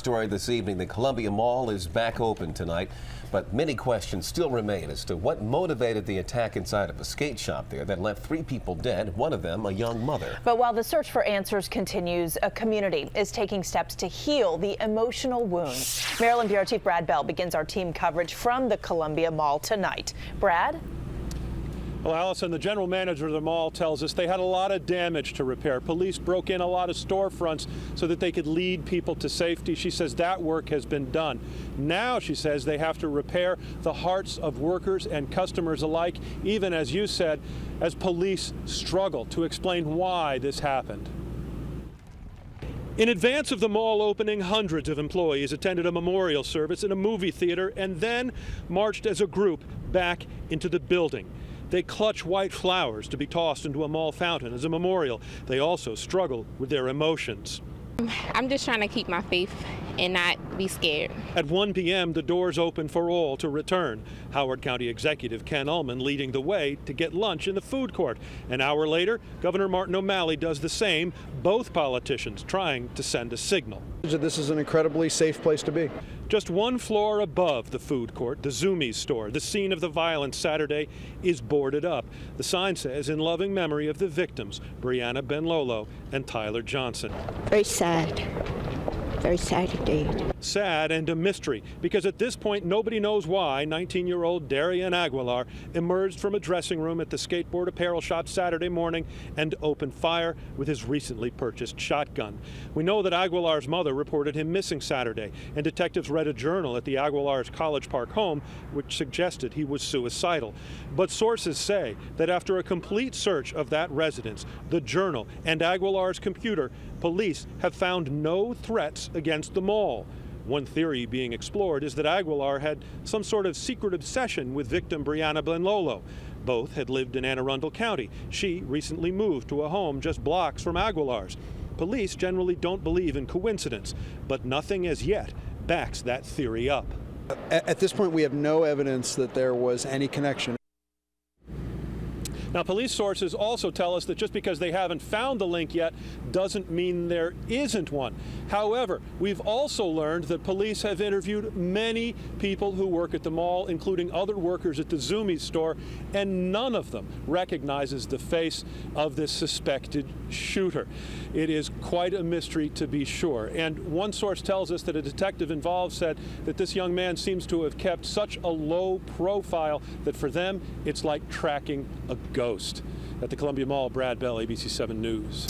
story this evening. The Columbia Mall is back open tonight, but many questions still remain as to what motivated the attack inside of a skate shop there that left 3 people dead, one of them a young mother. But while the search for answers continues, a community is taking steps to heal the emotional wounds. Maryland Bureau Chief Brad Bell begins our team coverage from the Columbia Mall tonight. Brad? Well, Allison, the general manager of the mall tells us they had a lot of damage to repair. Police broke in a lot of storefronts so that they could lead people to safety. She says that work has been done. Now, she says, they have to repair the hearts of workers and customers alike, even as you said, as police struggle to explain why this happened. In advance of the mall opening, hundreds of employees attended a memorial service in a movie theater and then marched as a group back into the building. They clutch white flowers to be tossed into a mall fountain as a memorial. They also struggle with their emotions. I'm just trying to keep my faith and not be scared. At 1 p.m., the doors open for all to return. Howard County Executive Ken Ullman leading the way to get lunch in the food court. An hour later, Governor Martin O'Malley does the same, both politicians trying to send a signal. This is an incredibly safe place to be. Just 1 floor above the food court, the Zoomies store, the scene of the violence Saturday, is boarded up. The sign says, in loving memory of the victims, Brianna Benlolo and Tyler Johnson. Very sad. Very sad indeed. Sad and a mystery, because at this point nobody knows why 19-year-old Darian Aguilar emerged from a dressing room at the skateboard apparel shop Saturday morning and opened fire with his recently purchased shotgun. We know that Aguilar's mother reported him missing Saturday, and detectives read a journal at the Aguilar's College Park home which suggested he was suicidal. But sources say that after a complete search of that residence, the journal, and Aguilar's computer, police have found no threats against the mall. One theory being explored is that Aguilar had some sort of secret obsession with victim Brianna Benlolo. Both had lived in Anne Arundel County. She recently moved to a home just blocks from Aguilar's. Police generally don't believe in coincidence, but nothing as yet backs that theory up. At this point, we have no evidence that there was any connection. Now, police sources also tell us that just because they haven't found the link yet doesn't mean there isn't one. However, we've also learned that police have interviewed many people who work at the mall, including other workers at the Zoomies store, and none of them recognizes the face of this suspected shooter. It is quite a mystery, to be sure. And one source tells us that a detective involved said that this young man seems to have kept such a low profile that for them it's like tracking a ghost. At the Columbia Mall, Brad Bell, ABC 7 News.